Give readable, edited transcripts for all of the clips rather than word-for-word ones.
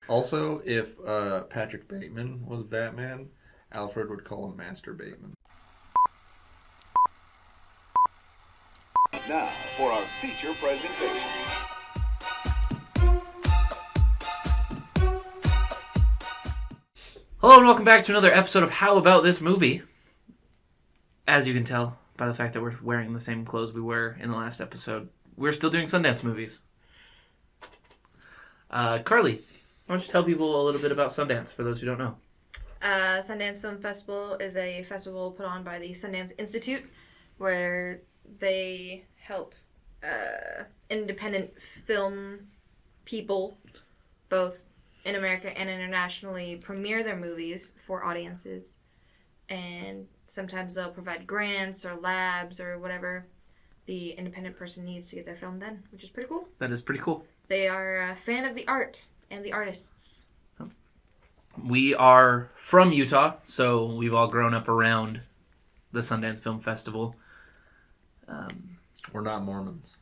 Also, if Patrick Bateman was Batman, Alfred would call him Master Bateman. Now for our feature presentation. Hello and welcome back to another episode of How About This Movie. As you can tell by the fact that we're wearing the same clothes we were in the last episode, we're still doing Sundance movies. Carly, why don't you tell people a little bit about Sundance for those who don't know? Sundance Film Festival is a festival put on by the Sundance Institute where they help independent film people, both in America and internationally, premiere their movies for audiences. And sometimes they'll provide grants or labs or whatever the independent person needs to get their film done, which is pretty cool. That is pretty cool. They are a fan of the art and the artists. We are from Utah, so we've all grown up around the Sundance Film Festival. We're not Mormons.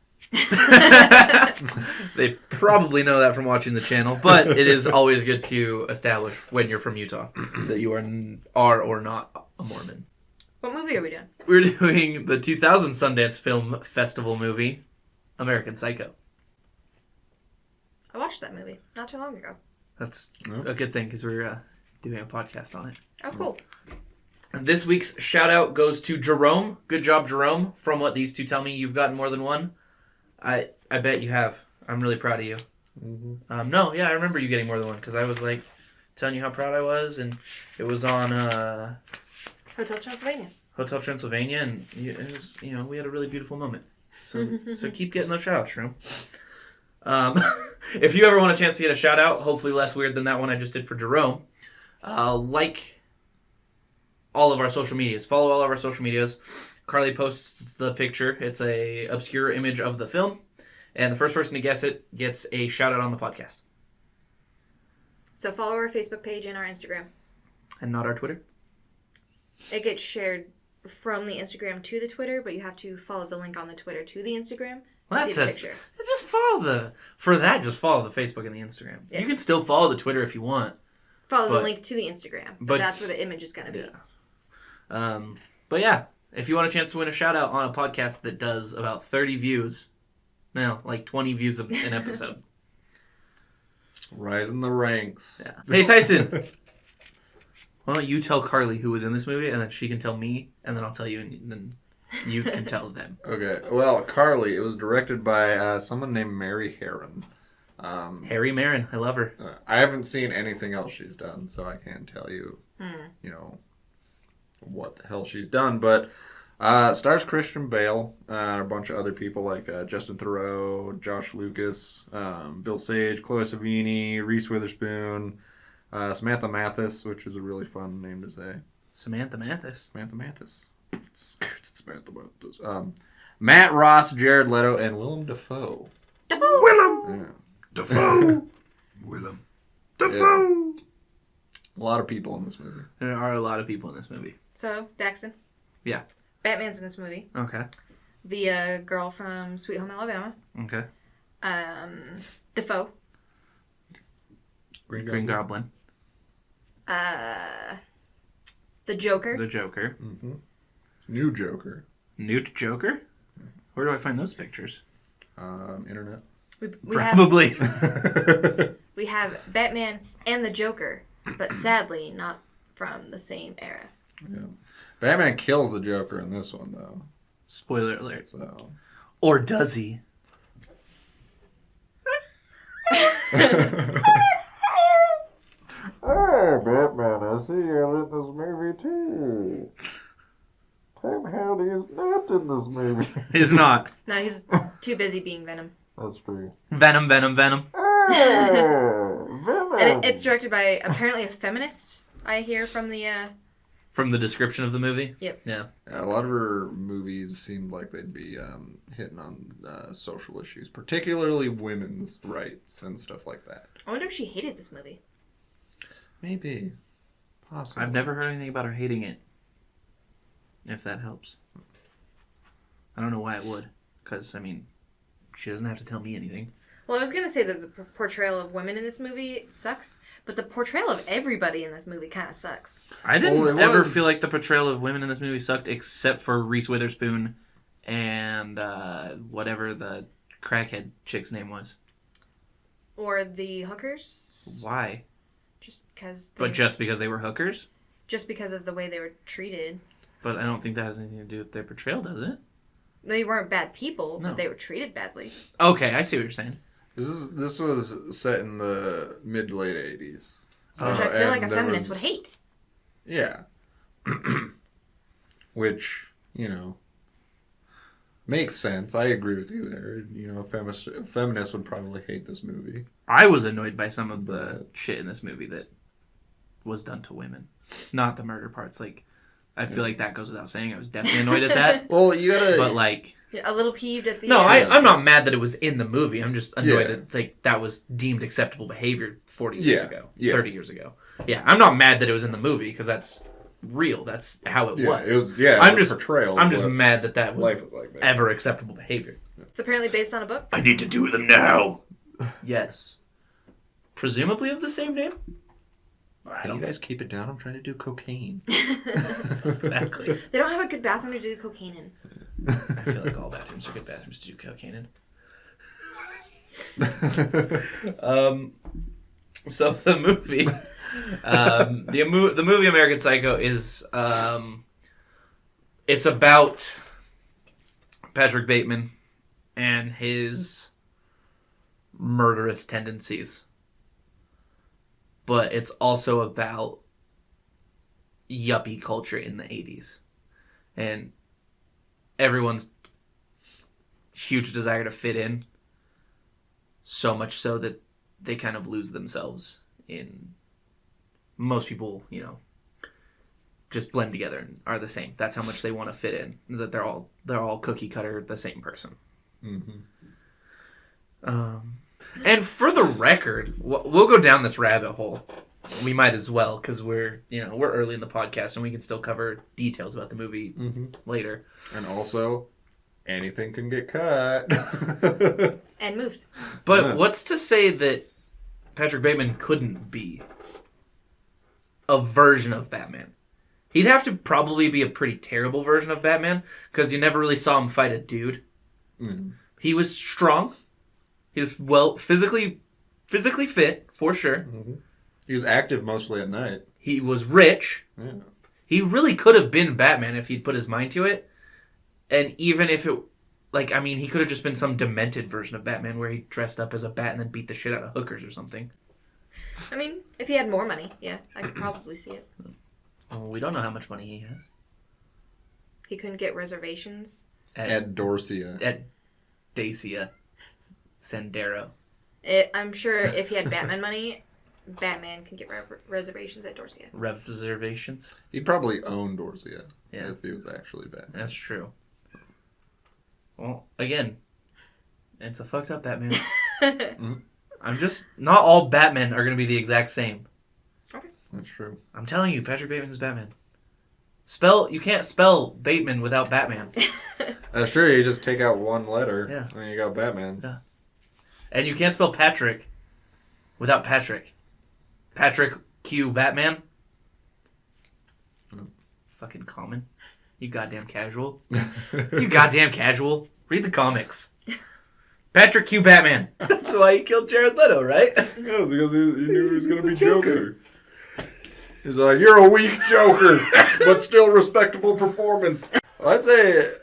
They probably know that from watching the channel, but it is always good to establish when you're from Utah that you are or not a Mormon. What movie are we doing? We're doing the 2000 Sundance Film Festival movie, American Psycho. I watched that movie not too long ago. That's a good thing because we're doing a podcast on it. Oh, cool. And this week's shout out goes to Jerome. Good job, Jerome. From what these two tell me, you've gotten more than one. I bet you have. I'm really proud of you. Mm-hmm. No, yeah, I remember you getting more than one because I was like telling you how proud I was, and it was on Hotel Transylvania. Hotel Transylvania, and it was, we had a really beautiful moment. So keep getting those shout outs, Jerome. If you ever want a chance to get a shout out, hopefully less weird than that one I just did for Jerome, like all of our social medias. Follow all of our social medias. Carly posts the picture. It's a obscure image of the film, and the first person to guess it gets a shout out on the podcast. So follow our Facebook page and our Instagram. And not our Twitter? It gets shared from the Instagram to the Twitter, but you have to follow the link on the Twitter to the Instagram. Well, that see the says picture. just follow just follow the Facebook and the Instagram. Yeah. You can still follow the Twitter if you want. Follow the link to the Instagram, but that's where the image is going to be. Yeah. But yeah, if you want a chance to win a shout out on a podcast that does about 30 views, no, like 20 views of an episode. Rising the ranks. Yeah. Hey Tyson, why don't you tell Carly who was in this movie, and then she can tell me, and then I'll tell you, and then you can tell them. Okay. Well, Carly, it was directed by someone named Mary Herron. Harry Marin, I love her. I haven't seen anything else she's done, so I can't tell you, what the hell she's done. But stars Christian Bale, a bunch of other people like Justin Theroux, Josh Lucas, Bill Sage, Chloe Sevigny, Reese Witherspoon, Samantha Mathis, which is a really fun name to say. Samantha Mathis. Samantha Mathis. Samantha Mathis. Matt Ross, Jared Leto, and Willem Dafoe. Dafoe! Willem! Yeah. Dafoe! Willem. Dafoe! Yeah. A lot of people in this movie. There are a lot of people in this movie. So, Daxton. Yeah. Batman's in this movie. Okay. The girl from Sweet Home Alabama. Okay. Dafoe. Green Goblin. The Joker. The Joker. Mm-hmm. New Joker. Newt Joker? Where do I find those pictures? Internet. We Probably. we have Batman and the Joker, but sadly not from the same era. Yeah. Batman kills the Joker in this one, though. Spoiler alert. So. Or does he? Hey, Batman, I see you're in this movie, too. Tom Hardy is not in this movie. He's not. No, he's too busy being Venom. That's true. Venom. Hey, Venom! And it's directed by apparently a feminist, I hear from the... From the description of the movie? Yep. Yeah. A lot of her movies seemed like they'd be hitting on social issues, particularly women's rights and stuff like that. I wonder if she hated this movie. Maybe. Possibly. I've never heard anything about her hating it. If that helps. I don't know why it would. Because, I mean, she doesn't have to tell me anything. Well, I was gonna say that the portrayal of women in this movie sucks, but the portrayal of everybody in this movie kind of sucks. I didn't Well, it ever was- feel like the portrayal of women in this movie sucked, except for Reese Witherspoon and whatever the crackhead chick's name was. Or the hookers, Why? just because. But just because they were hookers? Just because of the way they were treated. But I don't think that has anything to do with their portrayal, does it? They weren't bad people, No. but they were treated badly. Okay, I see what you're saying. This was set in the mid to late 80s. Which I feel like a and there feminist was- would hate. Yeah. Which, you know, makes sense. I agree with you there. You know, feminists would probably hate this movie. I was annoyed by some of the shit in this movie that was done to women. Not the murder parts. Like, I feel like that goes without saying. I was definitely annoyed at that. Well, you gotta... But, like... A little peeved at the No, end. I'm not mad that it was in the movie. I'm just annoyed Yeah. that like that was deemed acceptable behavior 40 years Yeah, ago, yeah. 30 years ago. Yeah, I'm not mad that it was in the movie because that's real. That's how it yeah, was. it was... Yeah, I'm it was just portrayal. I'm just but mad that that was life was like that. ever acceptable behavior. It's apparently based on a book. I need to do them now. Yes. Presumably of the same name? I Can don't you guys keep it down? I'm trying to do cocaine. exactly. They don't have a good bathroom to do cocaine in. I feel like all bathrooms are good bathrooms to do cocaine in. So the movie, the movie American Psycho is, it's about Patrick Bateman and his murderous tendencies, but it's also about yuppie culture in the 80s and everyone's huge desire to fit in, so much so that they kind of lose themselves in... Most people, you know, just blend together and are the same. That's how much they want to fit in, is that they're all cookie cutter, the same person. Mm-hmm. And for the record, we'll go down this rabbit hole. We might as well, because we're early in the podcast and we can still cover details about the movie later. And also, anything can get cut. And moved. But Yeah. what's to say that Patrick Bateman couldn't be a version of Batman? He'd have to probably be a pretty terrible version of Batman, because you never really saw him fight a dude. Mm. He was strong. He was physically fit, for sure. Mm-hmm. He was active mostly at night. He was rich. Yeah. He really could have been Batman if he'd put his mind to it. And even if it... he could have just been some demented version of Batman where he dressed up as a bat and then beat the shit out of hookers or something. I mean, if he had more money, yeah, I could probably see it. Well, we don't know how much money he has. He couldn't get reservations. At Dorsia. At Dacia. Sendero. I'm sure if he had Batman money, Batman can get reservations at Dorsia. Reservations? He'd probably own Dorsia. Yeah. If he was actually Batman. That's true. Well, again, it's a fucked up Batman. I'm just... Not all Batmen are going to be the exact same. That's true. I'm telling you, Patrick Bateman is Batman. You can't spell Bateman without Batman. That's true. You just take out one letter. Yeah. And you got Batman. Yeah. And you can't spell Patrick without Patrick. Patrick Q Batman? Fucking common. You goddamn casual. You goddamn casual. Read the comics. Patrick Q Batman. That's why he killed Jared Leto, right? Yeah, because he knew he was going to be Joker. He's like, you're a weak Joker, but still respectable performance. Well, I'd say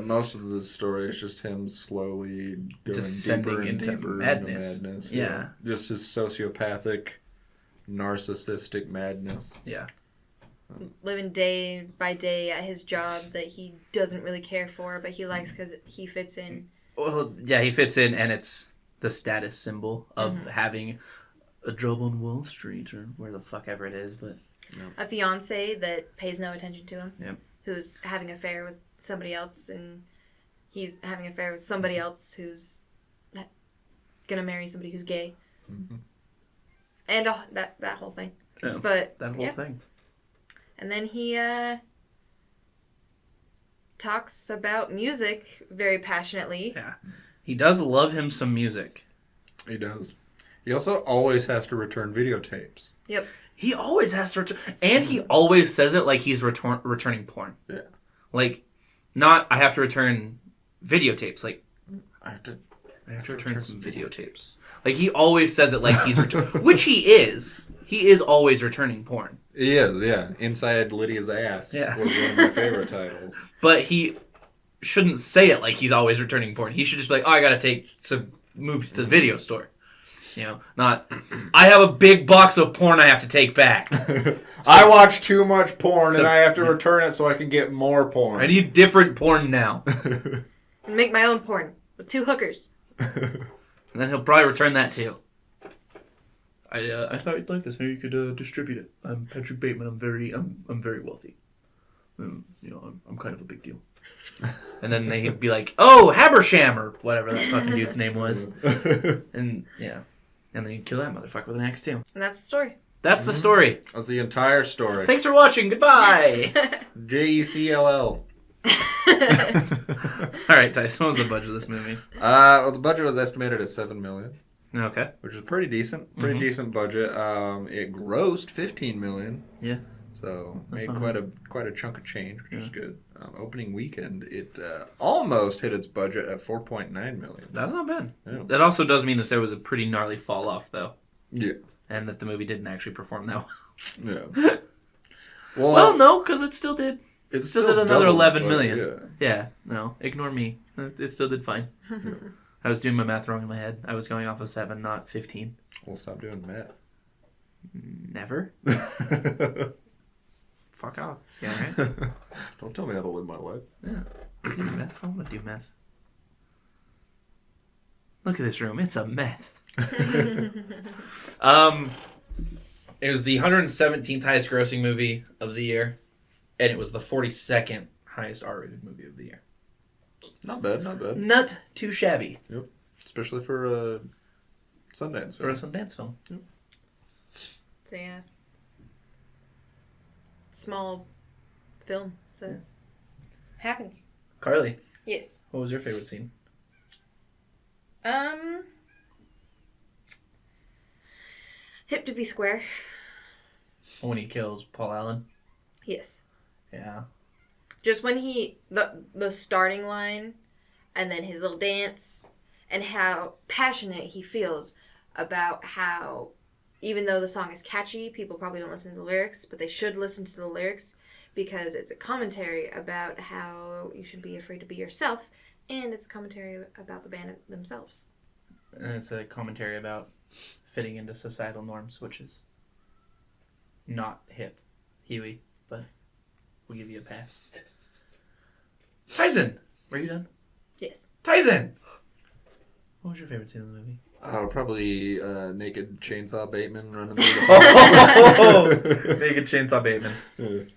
most of the story is just him slowly going Descending deeper and into deeper madness. into madness. Yeah. Just his sociopathic, narcissistic madness. Yeah. Living day by day at his job that he doesn't really care for, but he likes because he fits in. Well, yeah, he fits in, and it's the status symbol of having a job on Wall Street, or where the fuck ever it is, but... A fiance that pays no attention to him. Yep. Who's having an affair with somebody else, and he's having an affair with somebody else who's gonna marry somebody who's gay. Mm-hmm. And that whole thing. Yeah, But that whole thing. And then he talks about music very passionately. Yeah. He does love him some music. He does. He also always has to return videotapes. Yep. He always has to return, and he always says it like he's returning porn. Yeah. Like, not I have to return videotapes. Like, I have to return some videotapes. Like, he always says it like he's which he is. He is always returning porn. He is, yeah. Inside Lydia's Ass Yeah. was one of my favorite titles. But he shouldn't say it like he's always returning porn. He should just be like, oh, I gotta take some movies to the video store. You know, not, I have a big box of porn I have to take back. I watch too much porn and I have to return it so I can get more porn. I need different porn now. And make my own porn with 2 hookers. And then he'll probably return that too. I thought you'd like this. Maybe you could distribute it. I'm Patrick Bateman. I'm very wealthy. You know, I'm kind of a big deal. And then they'd be like, oh, Habersham, or whatever that fucking dude's name was. And yeah. And then you'd kill that motherfucker with an axe too. And that's the story. That's the story. That's the entire story. Thanks for watching. Goodbye. Jecll. All right, Tyson, what was the budget of this movie? Well, the budget was estimated at $7 million. Okay. Which is pretty decent. Pretty decent budget. It grossed $15 million. Yeah. So That's made not quite a chunk of change, which is good. Opening weekend, it almost hit its budget at $4.9 million. That's not bad. Yeah. That also does mean that there was a pretty gnarly fall off, though. Yeah. And that the movie didn't actually perform that well. Yeah. Well, no, because it still did. It still did another doubled, 11 but million. Yeah, no, ignore me. It still did fine. I was doing my math wrong in my head. I was going off of 7, not 15. We'll stop doing math. Never. Fuck off. See, all right? Don't tell me how to live my life. Yeah. Do meth if I want to do meth. Look at this room. It's a meth. It was the 117th highest grossing movie of the year, and it was the 42nd highest R-rated movie of the year. Not bad, not bad. Not too shabby. Yep. Especially for a Sundance film. For a Sundance film. Yep. So yeah. Small film, so happens. Carly, Yes. what was your favorite scene? Hip to be square. When he kills Paul Allen. Yes. Yeah. Just when the starting line, and then his little dance, and how passionate he feels about how, even though the song is catchy, people probably don't listen to the lyrics, but they should listen to the lyrics because it's a commentary about how you should be afraid to be yourself, and it's a commentary about the band themselves. And it's a commentary about fitting into societal norms, which is not hip, Huey, but we'll give you a pass. Tyson, were you done? Yes. Tyson! What was your favorite scene in the movie? Probably naked Chainsaw Bateman running through the Oh! Naked Chainsaw Bateman.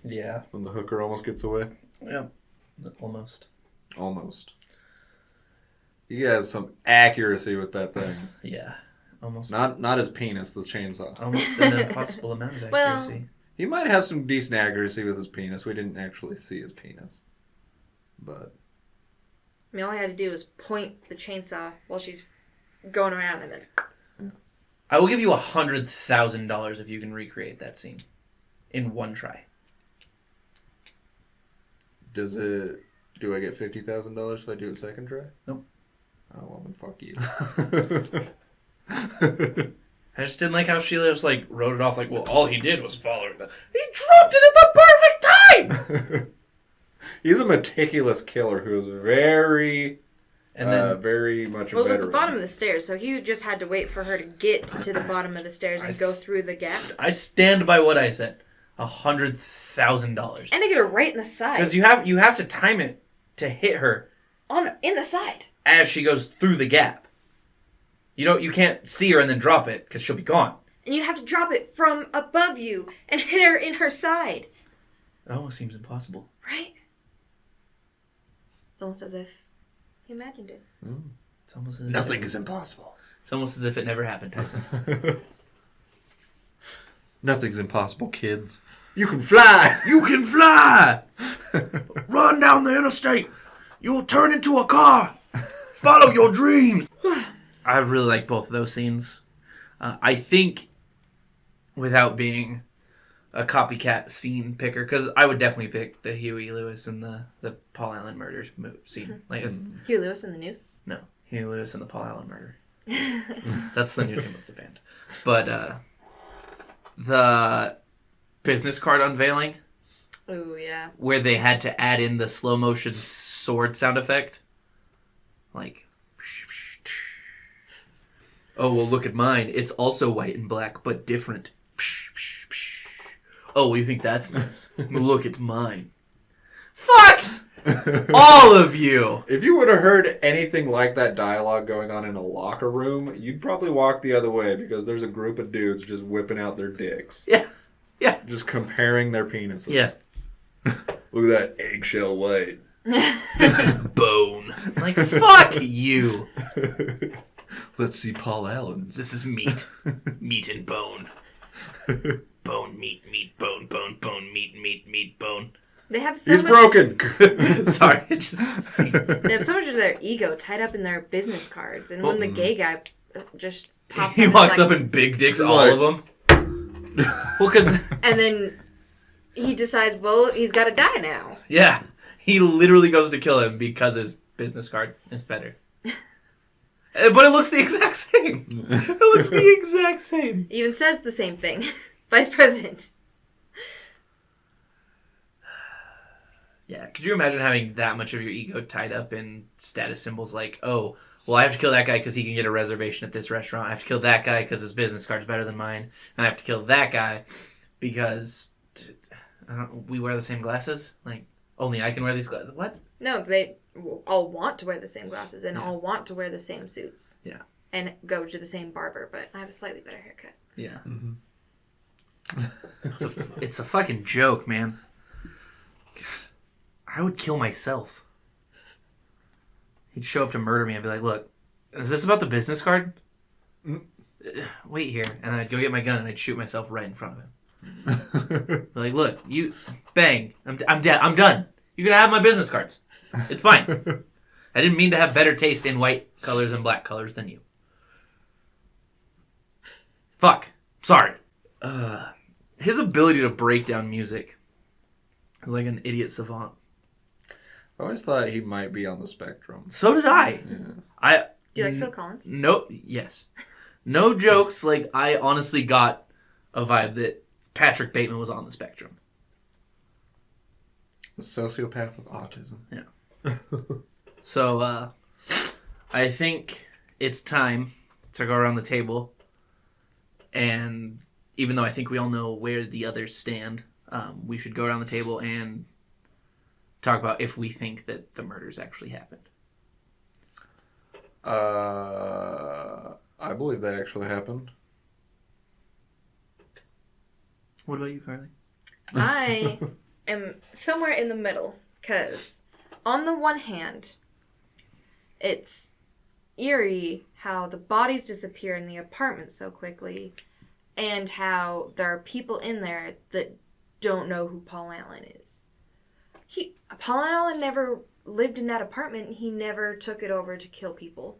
Yeah. When the hooker almost gets away. Yeah. Almost. Almost. He has some accuracy with that thing. Yeah. Almost. Not his penis, the chainsaw. Almost an impossible amount of Well- accuracy. He might have some decent accuracy with his penis. We didn't actually see his penis. But I mean, all I had to do was point the chainsaw while she's going around, and then I will give you $100,000 if you can recreate that scene in one try. do I get $50,000 if I do it second try? Nope. Oh, well, then fuck you. I just didn't like how Sheila just like wrote it off like, well, all he did was follow her. He dropped it at the perfect time! He's a meticulous killer who is very, And then very much a well, it was veteran. the bottom of the stairs, so he just had to wait for her to get to the bottom of the stairs and go through the gap, I stand by what I said. $100,000. and to get her right in the side. Because you have to time it to hit her In the side. as she goes through the gap. You can't see her and then drop it because she'll be gone. And you have to drop it from above you and hit her in her side. It almost seems impossible. Right? It's almost as if he imagined it. It's almost as Nothing is impossible. It's almost as if it never happened, Tyson. Nothing's impossible, kids. You can fly! You can fly! Run down the interstate! You will turn into a car! Follow your dreams! I really like both of those scenes. I think, without being a copycat scene picker, because I would definitely pick the Huey Lewis and the Paul Allen murder scene. Like, Huey Lewis in the news? no, Huey Lewis and the Paul Allen murder. That's the new name of the band. But the business card unveiling, Oh, yeah. where they had to add in the slow motion sword sound effect, like, oh well, look at mine. It's also white and black, but different. Oh, you think that's nice? Look at mine. Fuck all of you. If you would have heard anything like that dialogue going on in a locker room, you'd probably walk the other way because there's a group of dudes just whipping out their dicks. Yeah. Yeah. Just comparing their penises. Yeah. Look at that eggshell white. This is bone. Like, fuck you. Let's see Paul Allen's. This is meat. Meat and bone. Bone, meat, meat, bone, bone, bone, meat, meat, meat, bone. They have so He's much. broken. Sorry, it just They have so much of their ego tied up in their business cards, and when the gay guy just pops, he up walks like, up and big dicks He's all like- of them. Well, because and then he decides, well, he's got to die now. yeah, he literally goes to kill him because his business card is better. But it looks the exact same. It looks the exact same. Even says the same thing, Vice President. Yeah, could you imagine having that much of your ego tied up in status symbols like, oh, well, I have to kill that guy because he can get a reservation at this restaurant. I have to kill that guy because his business card's better than mine. And I have to kill that guy because we wear the same glasses? Like, only I can wear these glasses. What? No, they all want to wear the same glasses and all want to wear the same suits. Yeah. And go to the same barber, but I have a slightly better haircut. Yeah. It's a fucking joke, man. God, I would kill myself. He'd show up to murder me and be like, look, is this about the business card? Wait here. And then I'd go get my gun and I'd shoot myself right in front of him. Be like, look, you, bang, I'm dead. I'm done. You can have my business cards. It's fine. I didn't mean to have better taste in white colors and black colors than you. Fuck. Sorry. His ability to break down music is like an idiot savant. I always thought he might be on the spectrum. So did I. Yeah. Do you like Phil Collins? No, yes. No jokes. Like, I honestly got a vibe that Patrick Bateman was on the spectrum. A sociopath with autism. Yeah. So, I think it's time to go around the table. And even though I think we all know where the others stand, we should go around the table and talk about if we think that the murders actually happened. I believe that actually happened. What about you, Carly? I am somewhere in the middle, because on the one hand, it's eerie how the bodies disappear in the apartment so quickly, and how there are people in there that don't know who Paul Allen is. Paul Allen never lived in that apartment. He never took it over to kill people.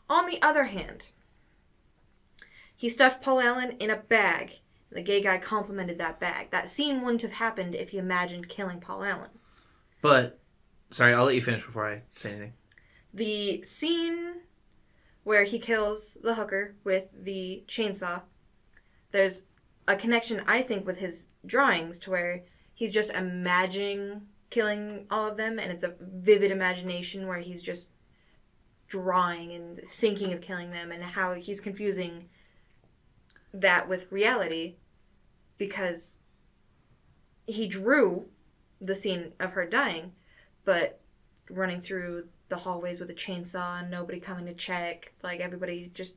On the other hand, he stuffed Paul Allen in a bag. The gay guy complimented that bag. That scene wouldn't have happened if he imagined killing Paul Allen. But, sorry, I'll let you finish before I say anything. The scene where he kills the hooker with the chainsaw, there's a connection, I think, with his drawings to where he's just imagining killing all of them, and it's a vivid imagination where he's just drawing and thinking of killing them, and how he's confusing that with reality because he drew the scene of her dying, but running through the hallways with a chainsaw and nobody coming to check, like everybody just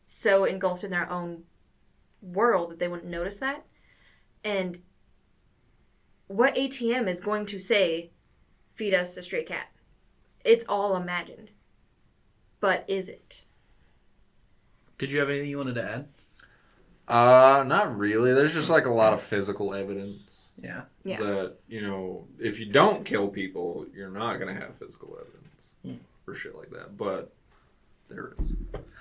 so engulfed in their own world that they wouldn't notice that. And what ATM is going to say, feed us a stray cat? It's all imagined. But is it? Did you have anything you wanted to add? Not really. There's just like a lot of physical evidence Yeah. Yeah. that, you know, if you don't kill people, you're not going to have physical evidence for shit like that. But there is.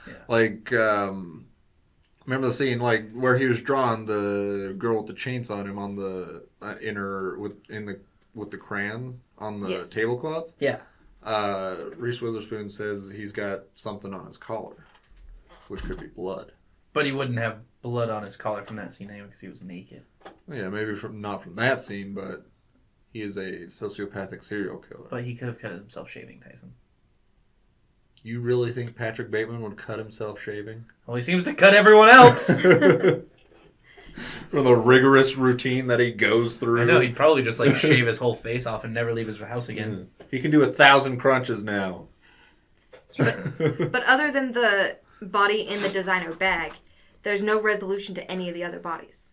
Yeah. Like, remember the scene like where he was drawn the girl with the chainsaw on him on the with the crayon on the Yes. tablecloth. Yeah. Reese Witherspoon says he's got something on his collar, which could be blood. But he wouldn't have blood on his collar from that scene anyway because he was naked. Yeah, maybe not from that scene, but he is a sociopathic serial killer. But he could have cut himself shaving, Tyson. You really think Patrick Bateman would cut himself shaving? Well, he seems to cut everyone else. From the rigorous routine that he goes through. I know, he'd probably just like shave his whole face off and never leave his house again. He can do 1,000 crunches now. But other than the body in the designer bag, there's no resolution to any of the other bodies.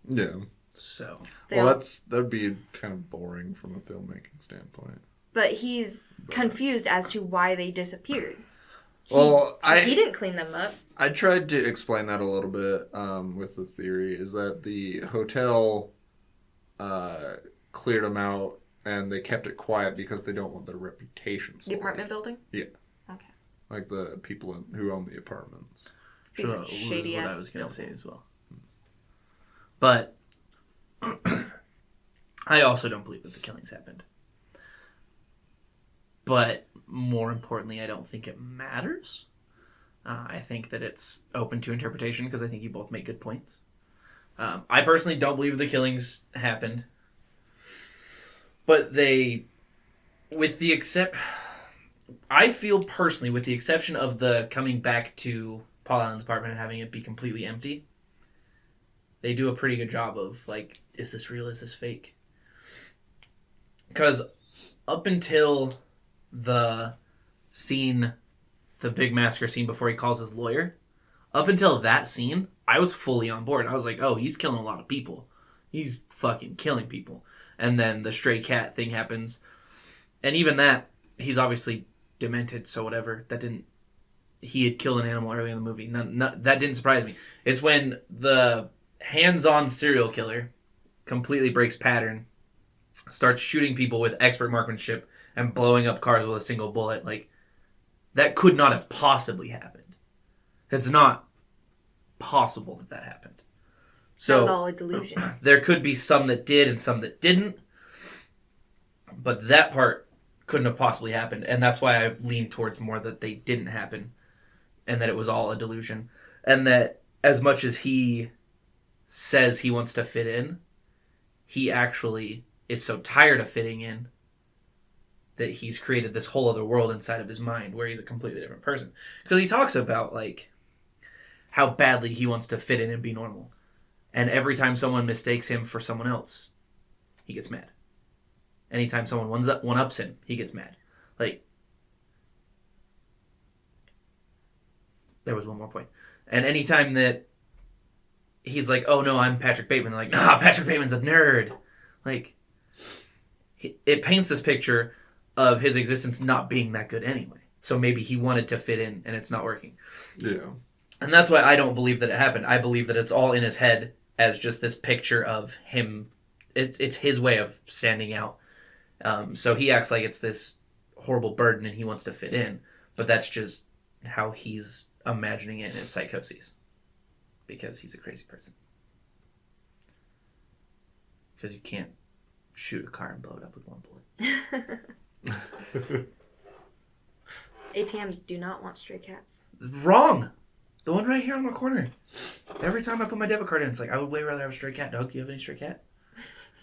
Yeah. So. That'd be kind of boring from a filmmaking standpoint. But he's confused as to why they disappeared. He didn't clean them up. I tried to explain that a little bit with the theory, is that the hotel cleared them out and they kept it quiet because they don't want their reputation The soiled. apartment building? Yeah. Okay. Like the people who own the apartments. Piece Sure, of shady was what ass I was going to say building. as well. But I also don't believe that the killings happened. But more importantly, I don't think it matters. I think that it's open to interpretation because I think you both make good points. I personally don't believe the killings happened. But I feel personally, with the exception of the coming back to Paul Allen's apartment and having it be completely empty, they do a pretty good job of, like, is this real, is this fake? Because up until the scene, the big massacre scene before he calls his lawyer, up until that scene, I was fully on board. I was like, oh, he's killing a lot of people. He's fucking killing people. And then the stray cat thing happens. And even that, he's obviously demented, so whatever. He had killed an animal early in the movie. That didn't surprise me. It's when the hands-on serial killer completely breaks pattern, starts shooting people with expert marksmanship, and blowing up cars with a single bullet. Like, that could not have possibly happened. It's not possible that happened. So That was all a delusion. there could be some that did and some that didn't. But that part couldn't have possibly happened. And that's why I lean towards more that they didn't happen. And that it was all a delusion. And that as much as he says he wants to fit in, he actually is so tired of fitting in that he's created this whole other world inside of his mind where he's a completely different person. Because he talks about, like, how badly he wants to fit in and be normal. And every time someone mistakes him for someone else, he gets mad. Anytime someone one-ups him, he gets mad. Like, there was one more point. And anytime that he's like, oh no, I'm Patrick Bateman, they're like, nah, Patrick Bateman's a nerd. Like, it paints this picture of his existence not being that good anyway. So maybe he wanted to fit in and it's not working. Yeah. And that's why I don't believe that it happened. I believe that it's all in his head as just this picture of him. It's his way of standing out. So he acts like it's this horrible burden and he wants to fit in. But that's just how he's imagining it in his psychoses. Because he's a crazy person. Because you can't shoot a car and blow it up with one bullet. ATMs do not want stray cats. Wrong! The one right here on the corner. Every time I put my debit card in, it's like, I would way rather have a stray cat. Doug, do you have any stray cat?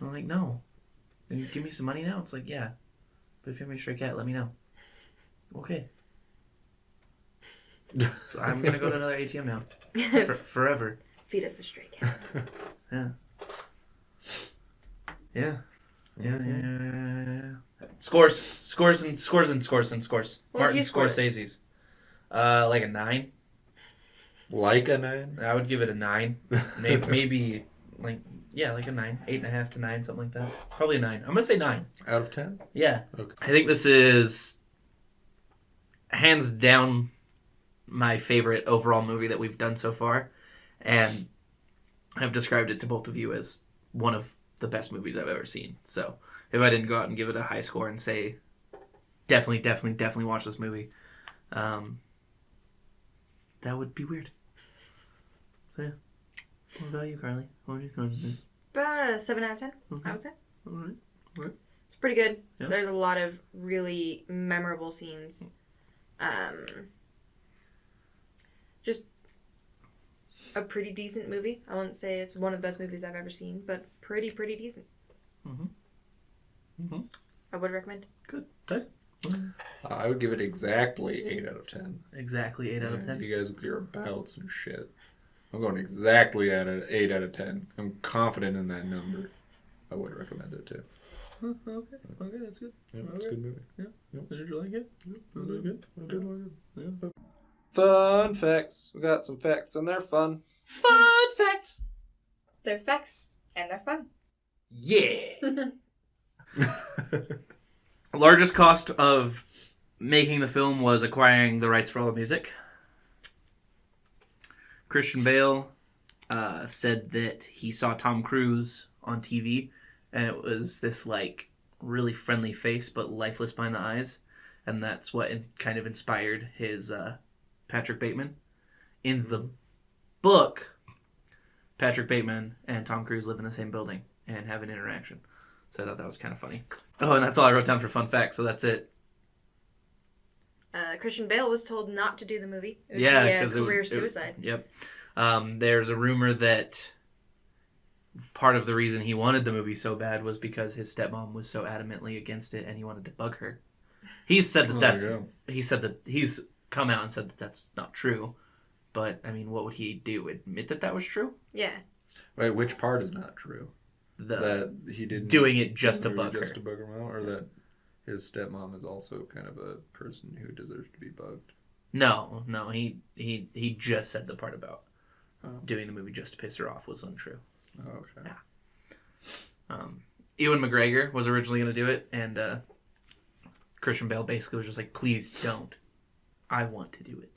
I'm like, no. Can you give me some money now? It's like, yeah. But if you have any stray cat, let me know. Okay. I'm going to go to another ATM now. Forever. Feed us a stray cat. Yeah. Yeah. Yeah. Scores and scores and scores and scores. What would Martin you score this? Scorsese's. Like a 9. Like a 9? I would give it a 9. Maybe like a 9, 8.5 to 9, something like that. Probably a 9. I'm gonna say 9 Out of 10? Yeah. Okay. I think this is hands down my favorite overall movie that we've done so far, and I've described it to both of you as one of the best movies I've ever seen. So if I didn't go out and give it a high score and say definitely watch this movie, that would be weird. So yeah. What about you, Carly? What do you think? About a 7 out of 10, Okay. I would say. All right. It's pretty good. Yeah. There's a lot of really memorable scenes. Just a pretty decent movie. I wouldn't say it's one of the best movies I've ever seen, but pretty decent. I would recommend. Good. Tyson? I would give it exactly 8 out of 10. Exactly 8 out of 10. You guys with your abouts and shit. I'm going exactly at an 8 out of 10. I'm confident in that number. I would recommend it too. Okay, that's good. Yeah, it's a good movie. Yeah. Did you like it? It was really good. I did like it. Yeah. Fun facts. We got some facts and they're fun. Fun facts! They're facts and they're fun. Yeah! Largest cost of making the film was acquiring the rights for all the music. Christian Bale said that he saw Tom Cruise on TV, and it was this like really friendly face but lifeless behind the eyes, and that's what kind of inspired his Patrick Bateman. In the book, Patrick Bateman and Tom Cruise live in the same building and have an interaction. So I thought that was kind of funny. Oh, and that's all I wrote down for fun facts, so that's it. Christian Bale was told not to do the movie. It would Yeah, be a because career suicide. Yep. There's a rumor that part of the reason he wanted the movie so bad was because his stepmom was so adamantly against it, and he wanted to bug her. He's said that he said that he's come out and said that that's not true. But I mean, what would he do? Admit that that was true? Yeah. Wait, which part is not true? That he didn't doing it just to bug her. Just to bug him out, or that his stepmom is also kind of a person who deserves to be bugged. No, he just said the part about doing the movie just to piss her off was untrue. Oh, okay. Yeah. Ewan McGregor was originally going to do it, and Christian Bale basically was just like, "Please don't. I want to do it."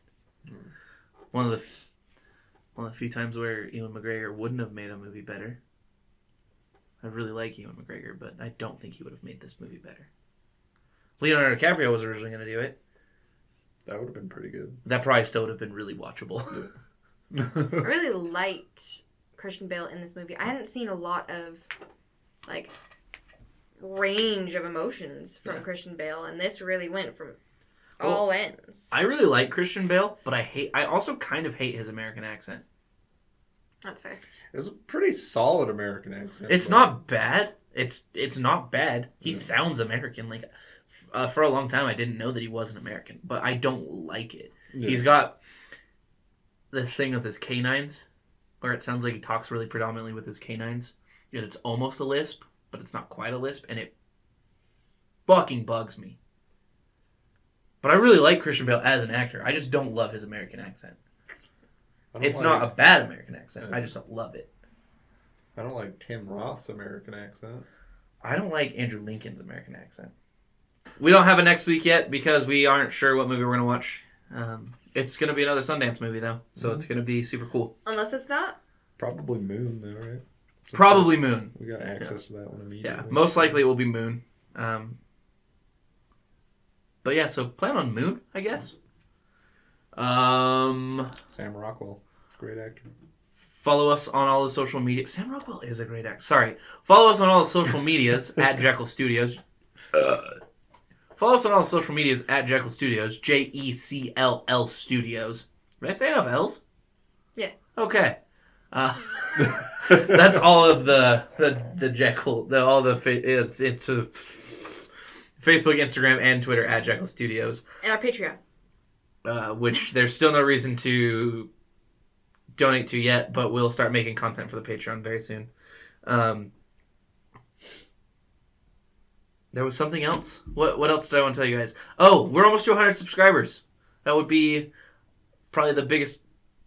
One of the few times where Ewan McGregor wouldn't have made a movie better. I really like Ewan McGregor, but I don't think he would have made this movie better. Leonardo DiCaprio was originally going to do it. That would have been pretty good. That probably still would have been really watchable. I really liked Christian Bale in this movie. I hadn't seen a lot of like range of emotions from Christian Bale, and this really went from all ends. I really like Christian Bale, but I also kind of hate his American accent. That's fair. It's a pretty solid American accent. It's not bad. It's not bad. He sounds American. Like for a long time, I didn't know that he wasn't American, but I don't like it. Yeah. He's got this thing with his canines, where it sounds like he talks really predominantly with his canines. Yet it's almost a lisp, but it's not quite a lisp, and it fucking bugs me. But I really like Christian Bale as an actor. I just don't love his American accent. It's not a bad American accent. I just don't love it. I don't like Tim Roth's American accent. I don't like Andrew Lincoln's American accent. We don't have a next week yet because we aren't sure what movie we're going to watch. It's going to be another Sundance movie, though. So it's going to be super cool. Unless it's not. Probably Moon, though, right? So probably Moon. We got access to that one immediately. Yeah, most likely it will be Moon. But yeah, so plan on Moon, I guess. Sam Rockwell, great actor. Follow us on all the social media. Sam Rockwell is a great actor. Sorry. Follow us on all the social medias at Jecll Studios. Follow us on all the social medias at Jecll Studios. Jecll Studios. Did I say enough L's? Yeah. Okay. That's all of the Jecll. It's Facebook, Instagram, and Twitter at Jecll Studios. And our Patreon. Which there's still no reason to donate to yet, but we'll start making content for the Patreon very soon. There was something else. What else did I want to tell you guys? Oh, we're almost to 100 subscribers. That would be probably the biggest,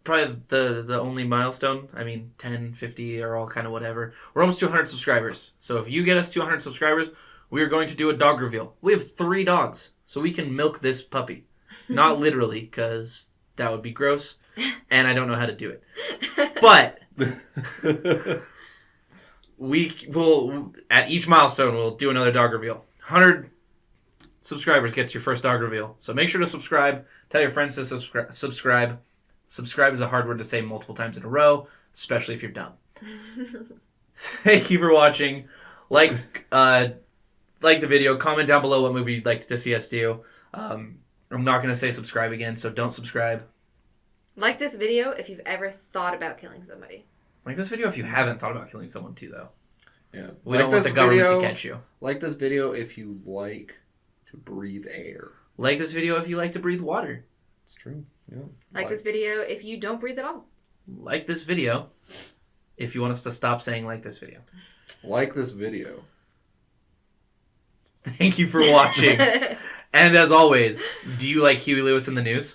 probably the only milestone. I mean, 10, 50 are all kind of whatever. We're almost to 100 subscribers. So if you get us to 100 subscribers, we are going to do a dog reveal. We have 3 dogs, so we can milk this puppy. Not literally, because that would be gross, and I don't know how to do it. But we will, at each milestone, we'll do another dog reveal. 100 subscribers gets your first dog reveal. So make sure to subscribe. Tell your friends to subscribe. Subscribe is a hard word to say multiple times in a row, especially if you're dumb. Thank you for watching. Like the video. Comment down below what movie you'd like to see us do. I'm not going to say subscribe again, so don't subscribe. Like this video if you've ever thought about killing somebody. Like this video if you haven't thought about killing someone too, though. Yeah. We don't want the government to catch you. Like this video if you like to breathe air. Like this video if you like to breathe water. It's true. Yeah. Like this video if you don't breathe at all. Like this video if you want us to stop saying like this video. Like this video. Thank you for watching. And as always, do you like Huey Lewis in the news?